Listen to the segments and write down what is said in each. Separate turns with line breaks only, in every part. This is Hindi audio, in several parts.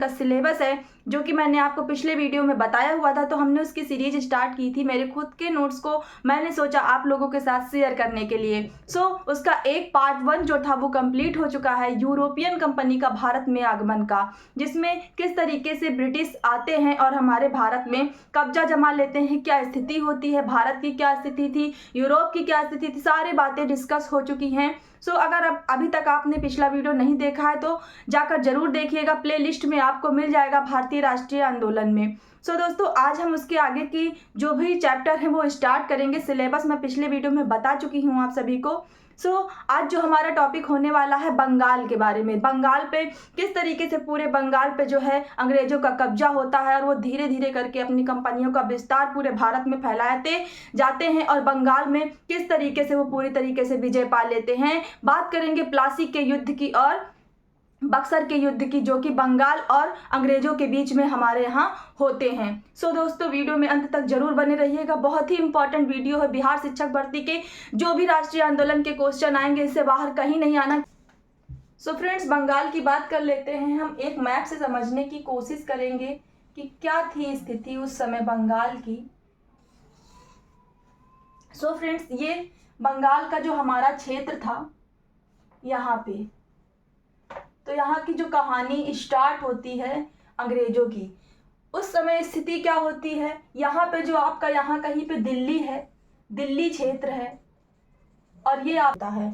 का सिलेबस है, जो कि मैंने आपको पिछले वीडियो में बताया हुआ था। तो हमने उसकी सीरीज स्टार्ट की थी। मेरे खुद के नोट्स को मैंने सोचा आप लोगों के साथ शेयर करने के लिए। उसका एक पार्ट 1 जो था वो कंप्लीट हो चुका है, यूरोपियन कंपनी का भारत में आगमन का, जिसमें किस तरीके से ब्रिटिश आते हैं और हमारे भारत में कब्जा जमा लेते हैं, क्या स्थिति होती है, भारत की क्या स्थिति थी, यूरोप की क्या स्थिति थी, सारी बातें डिस्कस हो चुकी हैं। अगर अभी तक आपने पिछला वीडियो नहीं देखा है तो जाकर जरूर देखिएगा, प्लेलिस्ट में आपको मिल जाएगा भारतीय राष्ट्रीय आंदोलन में। दोस्तों, आज हम उसके आगे की जो भी चैप्टर है वो स्टार्ट करेंगे। सिलेबस मैं पिछले वीडियो में बता चुकी हूँ आप सभी को। आज जो हमारा टॉपिक होने वाला है बंगाल के बारे में, बंगाल पे किस तरीके से पूरे बंगाल पे जो है अंग्रेजों का कब्जा होता है और वो धीरे धीरे करके अपनी कंपनियों का विस्तार पूरे भारत में फैलाते जाते हैं और बंगाल में किस तरीके से वो पूरी तरीके से विजय पा लेते हैं। बात करेंगे प्लासी के युद्ध की और बक्सर के युद्ध की, जो कि बंगाल और अंग्रेजों के बीच में हमारे यहाँ होते हैं। दोस्तों, वीडियो में अंत तक जरूर बने रहिएगा। बहुत ही इंपॉर्टेंट वीडियो है। बिहार शिक्षक भर्ती के जो भी राष्ट्रीय आंदोलन के क्वेश्चन आएंगे, इससे बाहर कहीं नहीं आना। फ्रेंड्स, बंगाल की बात कर लेते हैं। हम एक मैप से समझने की कोशिश करेंगे कि क्या थी स्थिति उस समय बंगाल की। फ्रेंड्स, ये बंगाल का जो हमारा क्षेत्र था यहाँ पे, तो यहाँ की जो कहानी स्टार्ट होती है अंग्रेजों की, उस समय स्थिति क्या होती है। यहाँ पे जो आपका यहाँ कहीं पे दिल्ली है, दिल्ली क्षेत्र है और ये आता है।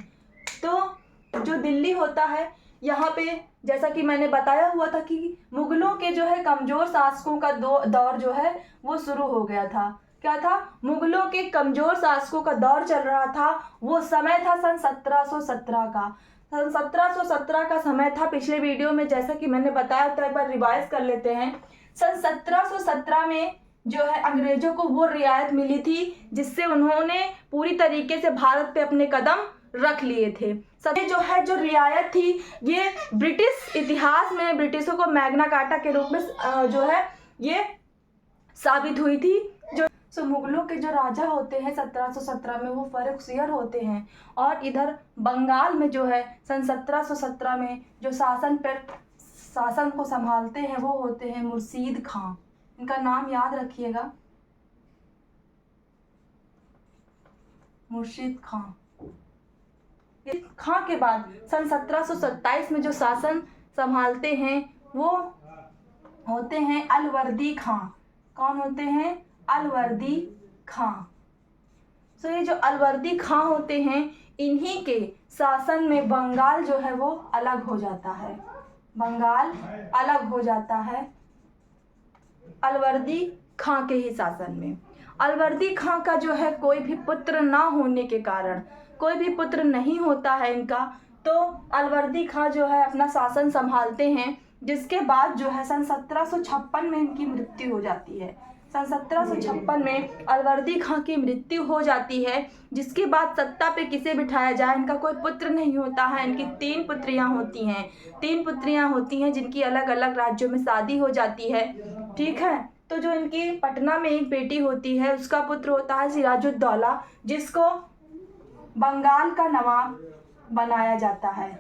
तो जो दिल्ली होता है यहाँ पे, जैसा कि मैंने बताया हुआ था कि मुगलों के जो है कमजोर शासकों का दौर जो है वो शुरू हो गया था। क्या था? मुगलों के कमजोर शासकों का दौर चल रहा था। वो समय था सन 1717 का। सन 1717 का समय था। पिछले वीडियो में जैसा कि मैंने बताया तो एक बार रिवाइज कर लेते हैं। सन 1717 में जो है अंग्रेजों को वो रियायत मिली थी जिससे उन्होंने पूरी तरीके से भारत पे अपने कदम रख लिए थे। जो रियायत थी, ये ब्रिटिश इतिहास में ब्रिटिशों को मैग्ना कार्टा के रूप में जो है ये साबित हुई थी। मुगलों के जो राजा होते हैं 1717 में वो फर्रुखसियर होते हैं और इधर बंगाल में जो है सन 1717 में जो शासन को संभालते हैं वो होते हैं मुर्शीद खां। इनका नाम याद रखिएगा, मुर्शीद खां। खां के बाद सन 1727 में जो शासन संभालते हैं वो होते हैं अलवर्दी खां। कौन होते हैं? अलवर्दी खां। ये जो अलवर्दी खां होते हैं, इन्हीं के शासन में बंगाल जो है वो अलग हो जाता है। बंगाल अलग हो जाता है अलवर्दी खां के ही शासन में। अलवर्दी खां का जो है कोई भी पुत्र ना होने के कारण, कोई भी पुत्र नहीं होता है इनका, तो अलवर्दी खां जो है अपना शासन संभालते हैं। जिसके बाद जो है सन 1756 में इनकी मृत्यु हो जाती है। सन 1756 में अलवर्दी खां की मृत्यु हो जाती है। जिसके बाद सत्ता पे किसे बिठाया जाए, इनका कोई पुत्र नहीं होता है। इनकी 3 पुत्रियां होती हैं। 3 पुत्रियां होती हैं जिनकी अलग अलग राज्यों में शादी हो जाती है। ठीक है। तो जो इनकी पटना में एक बेटी होती है, उसका पुत्र होता है सिराजुद्दौला, जिसको बंगाल का नवाब बनाया जाता है,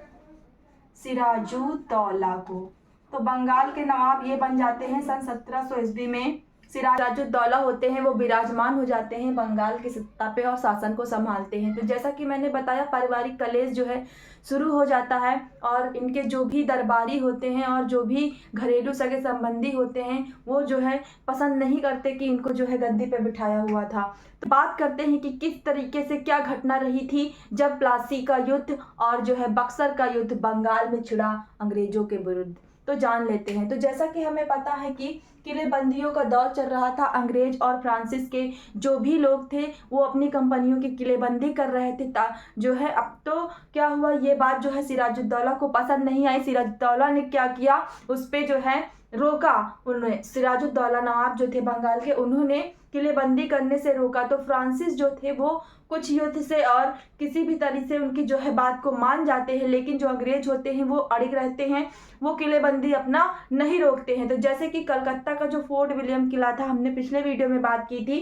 सिराजुद्दौला को। तो बंगाल के नवाब ये बन जाते हैं सन 1700 ईस्वी में। सिराजुद्दौला होते हैं वो विराजमान हो जाते हैं बंगाल की सत्ता पे और शासन को संभालते हैं। तो जैसा कि मैंने बताया, पारिवारिक कलेश जो है शुरू हो जाता है और इनके जो भी दरबारी होते हैं और जो भी घरेलू सगे संबंधी होते हैं वो जो है पसंद नहीं करते कि इनको जो है गद्दी पे बिठाया हुआ था। तो बात करते हैं कि किस तरीके से क्या घटना रही थी जब प्लासी का युद्ध और जो है बक्सर का युद्ध बंगाल में छिड़ा अंग्रेजों के विरुद्ध। तो जान लेते हैं। तो जैसा कि हमें पता है कि किलेबंदियों का दौर चल रहा था। अंग्रेज और फ्रांसिस के जो भी लोग थे वो अपनी कंपनियों की किलेबंदी कर रहे थे। जो है अब तो क्या हुआ, ये बात जो है सिराजुद्दौला को पसंद नहीं आई। सिराजुद्दौला ने क्या किया, उस पर जो है रोका। उन्होंने सिराजुद्दौला नवाब जो थे बंगाल के, उन्होंने किलेबंदी करने से रोका। तो फ्रांसिस जो थे वो कुछ युद्ध से और किसी भी तरीके से उनकी जो है बात को मान जाते हैं, लेकिन जो अंग्रेज होते हैं वो अड़िग रहते हैं, वो किलेबंदी अपना नहीं रोकते हैं। तो जैसे कि कलकत्ता का जो फोर्ट विलियम किला था, हमने पिछले वीडियो में बात की थी।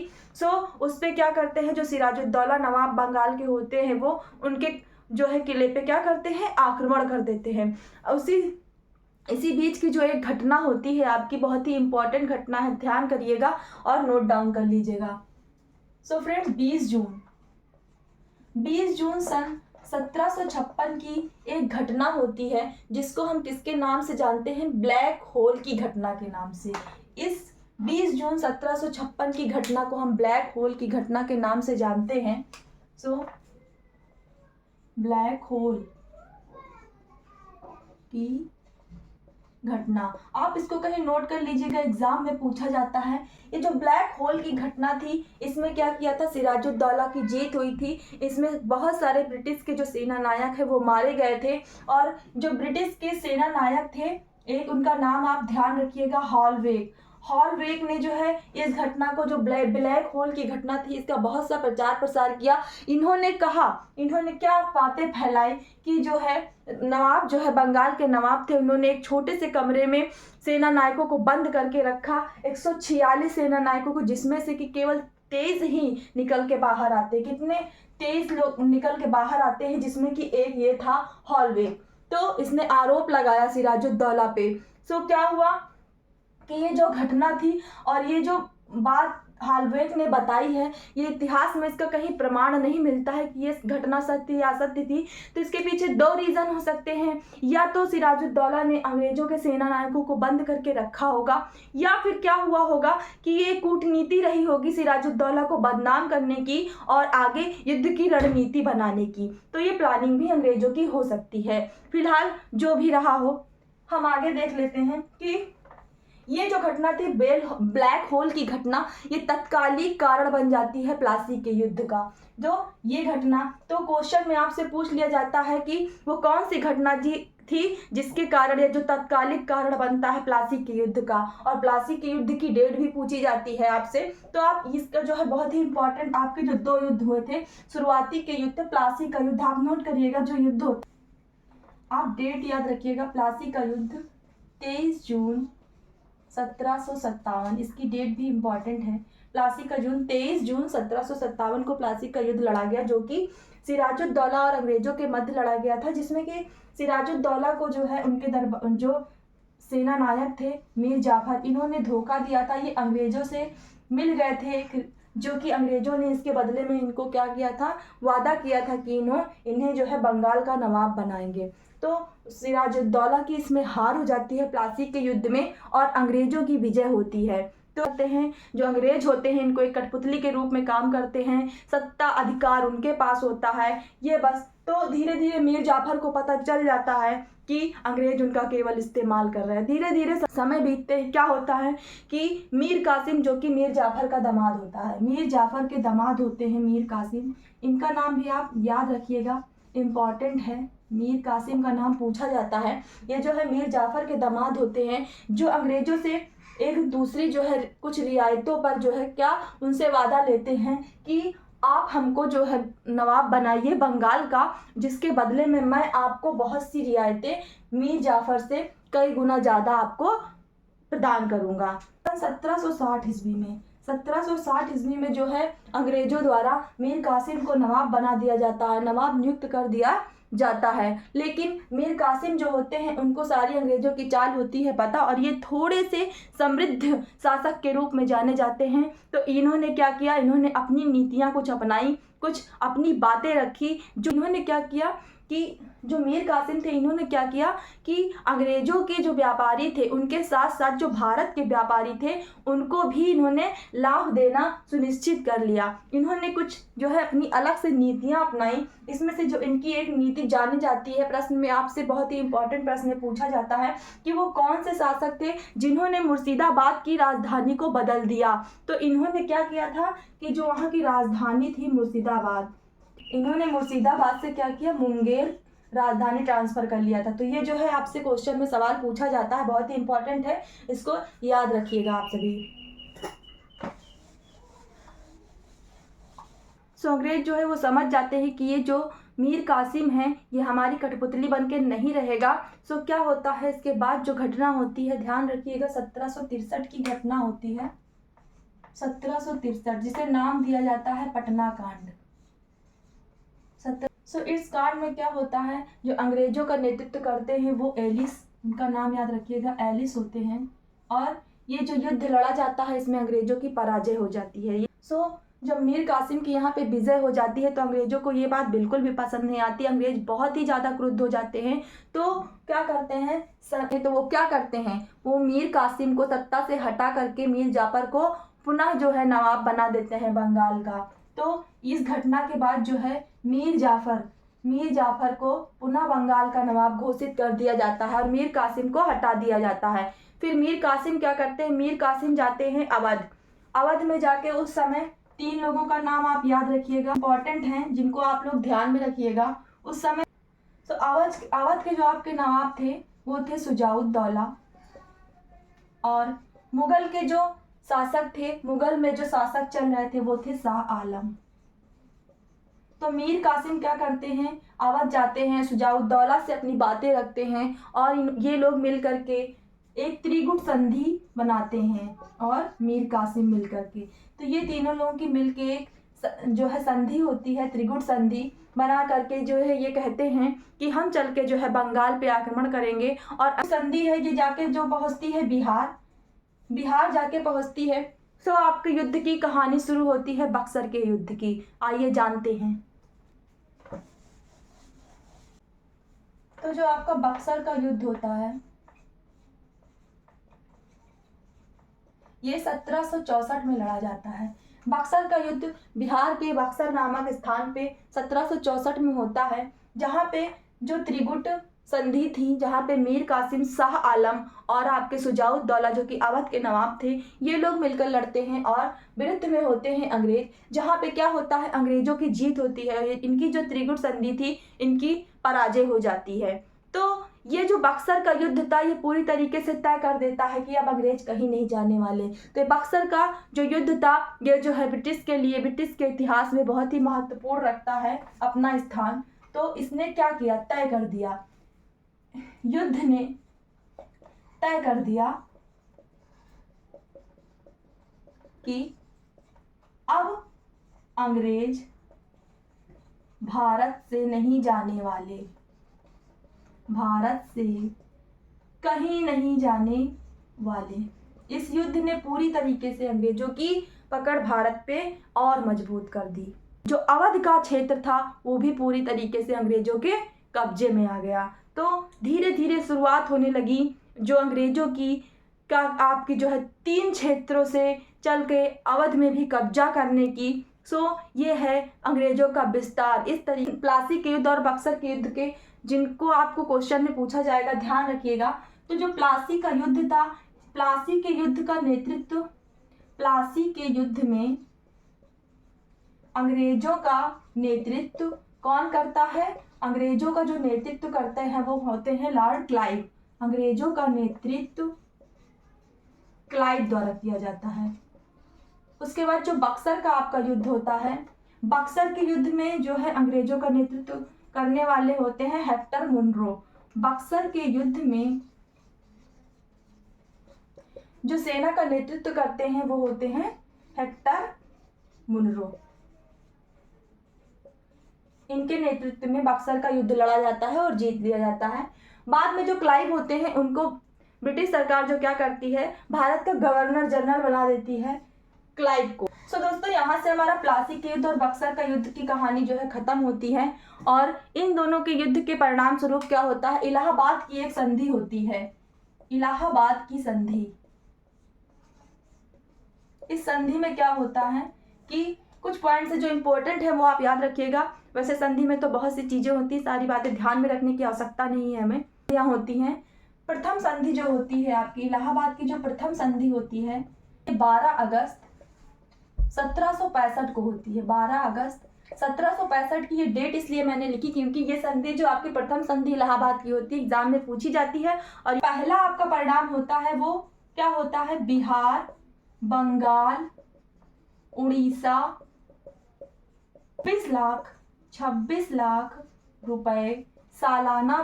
उस पर क्या करते हैं, जो सिराजुद्दौला नवाब बंगाल के होते हैं वो उनके जो है किले पे क्या करते हैं, आक्रमण कर देते हैं। उसी इसी बीच की जो एक घटना होती है आपकी, बहुत ही इंपॉर्टेंट घटना है, ध्यान करिएगा और नोट डाउन कर लीजिएगा। सो फ्रेंड्स, 20 जून सन 1756 की एक घटना होती है जिसको हम किसके नाम से जानते हैं? ब्लैक होल की घटना के नाम से। इस 20 जून 1756 की घटना को हम ब्लैक होल की घटना के नाम से जानते हैं। सो ब्लैक होल की घटना, आप इसको कहीं नोट कर लीजिएगा, एग्जाम में पूछा जाता है। ये जो ब्लैक होल की घटना थी, इसमें क्या किया था? सिराजुद्दौला की जीत हुई थी। इसमें बहुत सारे ब्रिटिश के जो सेना नायक है वो मारे गए थे, और जो ब्रिटिश के सेना नायक थे, एक उनका नाम आप ध्यान रखिएगा, हॉलवेक। हॉलवेक ने जो है इस घटना को, जो ब्लैक होल की घटना थी, इसका बहुत सा प्रचार प्रसार किया। इन्होंने कहा, इन्होंने क्या बातें फैलाई कि जो है नवाब, जो है बंगाल के नवाब थे, उन्होंने एक छोटे से कमरे में सेना नायकों को बंद करके रखा, 146 सेना नायकों को, जिसमें से कि केवल 23 ही निकल के बाहर आते। कितने? 23 लोग निकल के बाहर आते हैं, जिसमें कि एक ये था हॉलवेक। तो इसने आरोप लगाया सिराजुद्दौला पे। सो क्या हुआ कि ये जो घटना थी और ये जो बात हॉलवेक ने बताई है, ये इतिहास में इसका कहीं प्रमाण नहीं मिलता है कि ये घटना सत्य या असत्य थी। तो इसके पीछे दो रीज़न हो सकते हैं, या तो सिराजुद्दौला ने अंग्रेजों के सेना नायकों को बंद करके रखा होगा, या फिर क्या हुआ होगा कि ये कूटनीति रही होगी सिराजुद्दौला को बदनाम करने की और आगे युद्ध की रणनीति बनाने की। तो ये प्लानिंग भी अंग्रेजों की हो सकती है। फिलहाल जो भी रहा हो, हम आगे देख लेते हैं कि ये जो घटना थी ब्लैक होल की घटना, ये तत्कालिक कारण बन जाती है प्लासी के युद्ध का। जो ये घटना, तो क्वेश्चन में आपसे पूछ लिया जाता है कि वो कौन सी घटना थी जिसके कारण ये जो तत्कालिक कारण बनता है प्लासी के युद्ध का, और प्लासी के युद्ध की डेट भी पूछी जाती है आपसे। तो आप इसका जो है बहुत ही इंपॉर्टेंट, आपके जो दो युद्ध हुए थे, शुरुआती के युद्ध, प्लासी का युद्ध, आप नोट करिएगा जो युद्ध होता, आप डेट याद रखिएगा। प्लासी का युद्ध 23 जून 1757, इसकी डेट भी इम्पॉर्टेंट है। प्लासी का युद्ध 23 जून 1757 को प्लासी का युद्ध लड़ा गया, जो कि सिराजुद्दौला और अंग्रेजों के मध्य लड़ा गया था, जिसमें कि सिराजुद्दौला को जो है उनके जो सेना नायक थे मीर जाफर, इन्होंने धोखा दिया था। ये अंग्रेजों से मिल गए थे, जो कि अंग्रेजों ने इसके बदले में इनको क्या किया था? वादा किया था कि इन्हें जो है बंगाल का नवाब बनाएंगे। तो सिराजुद्दौला की इसमें हार हो जाती है प्लासी के युद्ध में, और अंग्रेजों की विजय होती है। तो कहते हैं जो अंग्रेज होते हैं, इनको एक कठपुतली के रूप में काम करते हैं, सत्ता अधिकार उनके पास होता है, ये बस। तो धीरे धीरे मीर जाफर को पता चल जाता है कि अंग्रेज उनका केवल इस्तेमाल कर रहे हैं। धीरे धीरे समय बीतते ही क्या होता है कि मीर कासिम, जो कि मीर जाफर का दामाद होता है, मीर जाफर के दामाद होते हैं मीर कासिम, इनका नाम भी आप याद रखिएगा, इम्पॉर्टेंट है। मीर कासिम का नाम पूछा जाता है। ये जो है मीर जाफर के दामाद होते हैं, जो अंग्रेजों से एक दूसरी जो है कुछ रियायतों पर जो है क्या उनसे वादा लेते हैं कि आप हमको जो है नवाब बनाइए बंगाल का, जिसके बदले में मैं आपको बहुत सी रियायतें मीर जाफर से कई गुना ज़्यादा आपको प्रदान करूँगा। 1760 ईस्वी में 1760 ईस्वी में जो है अंग्रेजों द्वारा मीर कासिम को नवाब बना दिया जाता है, नवाब नियुक्त कर दिया जाता है। लेकिन मीर कासिम जो होते हैं, उनको सारी अंग्रेजों की चाल होती है पता, और ये थोड़े से समृद्ध शासक के रूप में जाने जाते हैं। तो इन्होंने क्या किया? इन्होंने अपनी नीतियाँ कुछ अपनाई, कुछ अपनी बातें रखी। जो इन्होंने क्या किया कि जो मीर कासिम थे, इन्होंने क्या किया कि अंग्रेजों के जो व्यापारी थे, उनके साथ साथ जो भारत के व्यापारी थे, उनको भी इन्होंने लाभ देना सुनिश्चित कर लिया। इन्होंने कुछ जो है अपनी अलग से नीतियां अपनाई। इसमें से जो इनकी एक नीति जानी जाती है, प्रश्न में आपसे बहुत ही इंपॉर्टेंट प्रश्न पूछा जाता है कि वो कौन से शासक थे जिन्होंने मुर्शिदाबाद की राजधानी को बदल दिया। तो इन्होंने क्या किया था कि जो वहाँ की राजधानी थी मुर्शिदाबाद, इन्होंने मुर्शिदाबाद से क्या किया? मुंगेर राजधानी ट्रांसफर कर लिया था। तो ये जो है आपसे क्वेश्चन में सवाल पूछा जाता है, बहुत ही इंपॉर्टेंट है, इसको याद रखिएगा आप सभी। सो अंग्रेज जो है वो समझ जाते हैं कि ये जो मीर कासिम है ये हमारी कठपुतली बन के नहीं रहेगा। सो क्या होता है इसके बाद जो घटना होती है, ध्यान रखिएगा, 1763 की घटना होती है, 1763, जिसे नाम दिया जाता है पटना कांड। सो इस कांड में क्या होता है, जो अंग्रेजों का नेतृत्व करते हैं वो एलिस उनका नाम याद रखिएगा, एलिस होते हैं। और ये जो युद्ध लड़ा जाता है इसमें अंग्रेजों की पराजय हो जाती है। जब मीर कासिम की यहाँ पे विजय हो जाती है तो अंग्रेजों को ये बात बिल्कुल भी पसंद नहीं आती। अंग्रेज बहुत ही ज़्यादा क्रुद्ध हो जाते हैं। तो क्या करते हैं, वो मीर कासिम को सत्ता से हटा करके मीर जाफर को पुनः जो है नवाब बना देते हैं बंगाल का। तो इस घटना के बाद जो है मीर जाफर को पुनः बंगाल का नवाब घोषित कर दिया जाता है और मीर कासिम को हटा दिया जाता है। फिर मीर कासिम क्या करते हैं, मीर कासिम जाते हैं अवध में जाके उस समय 3 लोगों का नाम आप याद रखिएगा, इंपॉर्टेंट हैं, जिनको आप लोग ध्यान में रखिएगा उस समय। तो अवध के जो आपके नवाब थे वो थे शुजाउद्दौला। और मुगल के जो शासक थे, मुगल में जो शासक चल रहे थे वो थे शाह आलम। तो मीर कासिम क्या करते हैं, अवध जाते हैं, शुजाउद्दौला से अपनी बातें रखते हैं और ये लोग मिल करके एक त्रिगुट संधि बनाते हैं और मीर कासिम मिल करके। तो ये तीनों लोगों की मिलके एक जो है संधि होती है, त्रिगुट संधि बना करके जो है ये कहते हैं कि हम चल के जो है बंगाल पे आक्रमण करेंगे। और संधि है ये जाके जो पहुंचती है बिहार जाके पहुंचती है। तो आपके युद्ध की कहानी शुरू होती है बक्सर के युद्ध की। आइए जानते हैं। तो जो आपका बक्सर का युद्ध होता है ये 1764 में लड़ा जाता है। बक्सर का युद्ध बिहार के बक्सर नामक स्थान पे 1764 में होता है, जहाँ पे जो त्रिगुट संधि थी, जहाँ पे मीर कासिम, शाह आलम और आपके शुजाउद्दौला जो कि अवध के नवाब थे, ये लोग मिलकर लड़ते हैं और विरुद्ध में होते हैं अंग्रेज। जहाँ पे क्या होता है, अंग्रेजों की जीत होती है। इनकी जो त्रिगुट संधि थी इनकी पराजय हो जाती है। तो ये जो बक्सर का युद्ध था ये पूरी तरीके से तय कर देता है कि अब अंग्रेज कहीं नहीं जाने वाले। तो बक्सर का जो युद्ध था ये जो है ब्रिटिश के इतिहास में बहुत ही महत्वपूर्ण रखता है अपना स्थान। तो इसने क्या किया, तय कर दिया, युद्ध ने तय कर दिया कि अब अंग्रेज भारत से नहीं जाने वाले, भारत से कहीं नहीं जाने वाले। इस युद्ध ने पूरी तरीके से अंग्रेजों की पकड़ भारत पे और मजबूत कर दी। जो अवध का क्षेत्र था वो भी पूरी तरीके से अंग्रेजों के कब्जे में आ गया। तो धीरे धीरे शुरुआत होने लगी जो अंग्रेजों की का आपकी जो है 3 क्षेत्रों से चल के अवध में भी कब्जा करने की। ये है अंग्रेजों का विस्तार। इस तरीके प्लासी के युद्ध और बक्सर के युद्ध के जिनको आपको क्वेश्चन में पूछा जाएगा, ध्यान रखिएगा। तो जो प्लासी का युद्ध था, प्लासी के युद्ध का नेतृत्व, प्लासी के युद्ध में अंग्रेजों का नेतृत्व कौन करता है? अंग्रेजों का जो नेतृत्व करते हैं वो होते हैं लॉर्ड क्लाइव। अंग्रेजों का नेतृत्व क्लाइव द्वारा किया जाता है। उसके बाद जो बक्सर का आपका युद्ध होता है, बक्सर के युद्ध में जो है अंग्रेजों का नेतृत्व करने वाले होते हैं हेक्टर मुनरो। बक्सर के युद्ध में जो सेना का नेतृत्व करते हैं वो होते हैं हेक्टर मुनरो। इनके नेतृत्व में बक्सर का युद्ध लड़ा जाता है और जीत लिया जाता है। बाद में जो क्लाइव होते हैं उनको ब्रिटिश सरकार जो क्या करती है, भारत का गवर्नर जनरल बना देती है क्लाइव को। दोस्तों यहाँ से हमारा प्लासी के युद्ध और बक्सर का युद्ध की कहानी जो है खत्म होती है। और इन दोनों के युद्ध के परिणाम स्वरूप क्या होता है, इलाहाबाद की एक संधि होती है, इलाहाबाद की संधि। इस संधि में क्या होता है कि कुछ पॉइंट्स जो इंपॉर्टेंट है वो आप याद रखिएगा। वैसे संधि में तो बहुत सी चीजें होती, सारी बातें ध्यान में रखने की आवश्यकता नहीं है हमें। यहाँ होती हैं प्रथम संधि जो होती है आपकी इलाहाबाद की, जो प्रथम संधि होती है 12 अगस्त 1765 को होती है। 12 अगस्त 1765 की ये डेट इसलिए मैंने लिखी क्योंकि ये संधि जो आपकी प्रथम संधि इलाहाबाद की होती है, एग्जाम में पूछी जाती है। और पहला आपका परिणाम होता है वो क्या होता है, बिहार, बंगाल, उड़ीसा 26 लाख रुपए सालाना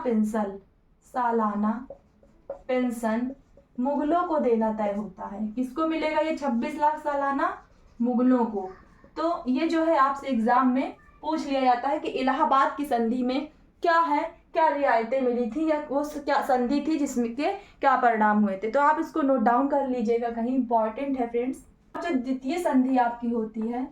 पेंशन मुगलों को देना तय होता है। किसको मिलेगा ये 26 लाख सालाना? मुगलों को। तो ये जो है आपसे एग्जाम में पूछ लिया जाता है कि इलाहाबाद की संधि में क्या है क्या रियायतें मिली थी या वो क्या संधि थी जिसमें के क्या परिणाम हुए थे। तो आप इसको नोट डाउन कर लीजिएगा, कहीं इंपॉर्टेंट है फ्रेंड्स। जो द्वितीय संधि आपकी होती है,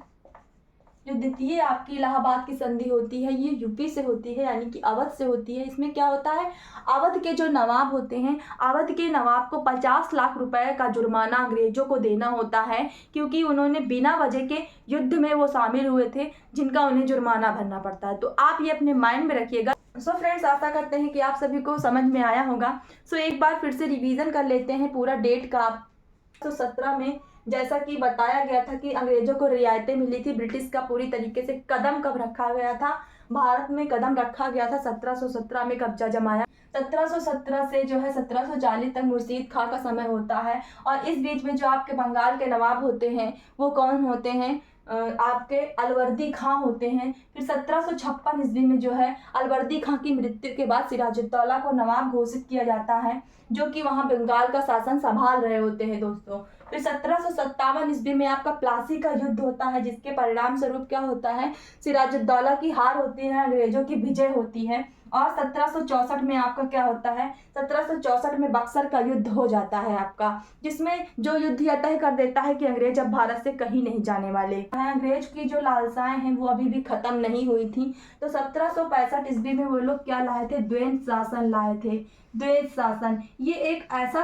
जो द्वितीय आपकी इलाहाबाद की संधि होती है, ये यूपी से होती है, यानी कि अवध से होती है। इसमें क्या होता है, अवध के जो नवाब होते हैं, अवध के नवाब को 50 लाख रुपए का जुर्माना अंग्रेजों को देना होता है, क्योंकि उन्होंने बिना वजह के युद्ध में वो शामिल हुए थे, जिनका उन्हें जुर्माना भरना पड़ता है। तो आप ये अपने माइंड में रखिएगा। सो फ्रेंड्स, आशा करते हैं कि आप सभी को समझ में आया होगा। सो एक बार फिर से रिवीजन कर लेते हैं पूरा डेट का। 17 में जैसा कि बताया गया था कि अंग्रेजों को रियायतें मिली थी, ब्रिटिश का पूरी तरीके से कदम कब रखा गया था, भारत में कदम रखा गया था 1717 में कब्जा जमाया। 1717 से जो है 1740 तक मुर्शीद खां का समय होता है। और इस बीच में जो आपके बंगाल के नवाब होते हैं वो कौन होते हैं, आपके अलवर्दी खां होते हैं। फिर 1756 ईस्वी में जो है अलवर्दी खां की मृत्यु के बाद सिराजुद्दौला को नवाब घोषित किया जाता है, जो कि वहां बंगाल का शासन संभाल रहे होते हैं दोस्तों। फिर 1757 ईस्वी में आपका प्लासी का युद्ध होता है, जिसके परिणाम स्वरूप क्या होता है, सिराजुद्दौला की हार होती है, अंग्रेजों की विजय होती है। और 1764 में आपका क्या होता है, 1764 में बक्सर का युद्ध हो जाता है आपका, जिसमें जो युद्ध यह तय कर देता है कि अंग्रेज अब भारत से कहीं नहीं जाने वाले। अंग्रेज की जो लालसाएं हैं वो अभी भी खत्म नहीं हुई थी। तो 1765 ईस्वी में वो लोग क्या लाए थे, द्वैध शासन लाए थे। द्वैध शासन ये एक ऐसा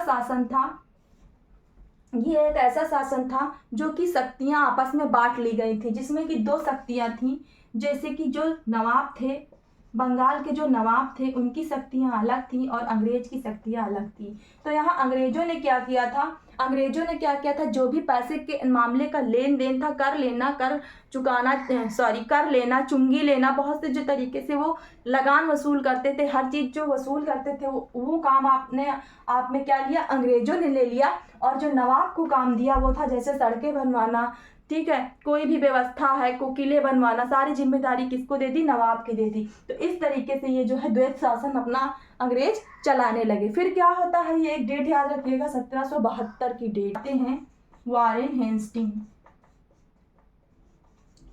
शासन था जो कि शक्तियां आपस में बांट ली गई थी, जिसमें कि दो शक्तियां थी। जैसे कि जो नवाब थे, बंगाल के जो नवाब थे, उनकी शक्तियां अलग थी और अंग्रेज की शक्तियां अलग थी। तो यहाँ अंग्रेजों ने क्या किया था, जो भी पैसे के मामले का लेन देन था, कर लेना, चुंगी लेना, बहुत से जो तरीके से वो लगान वसूल करते थे, हर चीज़ जो वसूल करते थे वो काम आप में क्या लिया, अंग्रेजों ने ले लिया। और जो नवाब को काम दिया वो था जैसे सड़कें बनवाना, ठीक है, कोई भी व्यवस्था है, को किले बनवाना, सारी जिम्मेदारी किसको दे दी, नवाब की दे दी। तो इस तरीके से ये जो है द्वैध शासन अपना अंग्रेज चलाने लगे। फिर क्या होता है, ये एक डेट याद रखिएगा, 1772 की डेट आते हैं वारेन हेस्टिंग।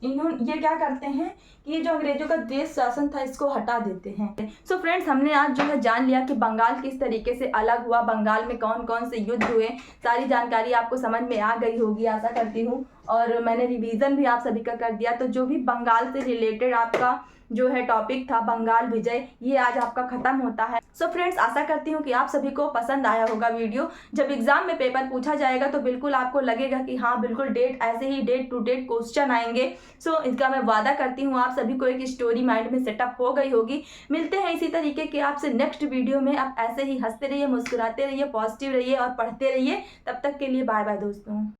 ये क्या करते हैं कि ये जो अंग्रेजों का द्वैध शासन था इसको हटा देते हैं। सो फ्रेंड्स, हमने आज जो है जान लिया कि बंगाल किस तरीके से अलग हुआ, बंगाल में कौन कौन से युद्ध हुए, सारी जानकारी आपको समझ में आ गई होगी आशा करती हूँ। और मैंने रिवीजन भी आप सभी का कर दिया। तो जो भी बंगाल से रिलेटेड आपका जो है टॉपिक था, बंगाल विजय, ये आज आपका खत्म होता है। सो फ्रेंड्स, आशा करती हूँ कि आप सभी को पसंद आया होगा वीडियो। जब एग्जाम में पेपर पूछा जाएगा तो बिल्कुल आपको लगेगा कि हाँ बिल्कुल डेट ऐसे ही डेट टू डेट क्वेश्चन आएंगे। सो इसका मैं वादा करती हूँ आप सभी को एक स्टोरी माइंड में सेटअप हो गई होगी। मिलते हैं इसी तरीके के आपसे नेक्स्ट वीडियो में। आप ऐसे ही हंसते रहिए, मुस्कुराते रहिए, पॉजिटिव रहिए और पढ़ते रहिए। तब तक के लिए बाय बाय दोस्तों।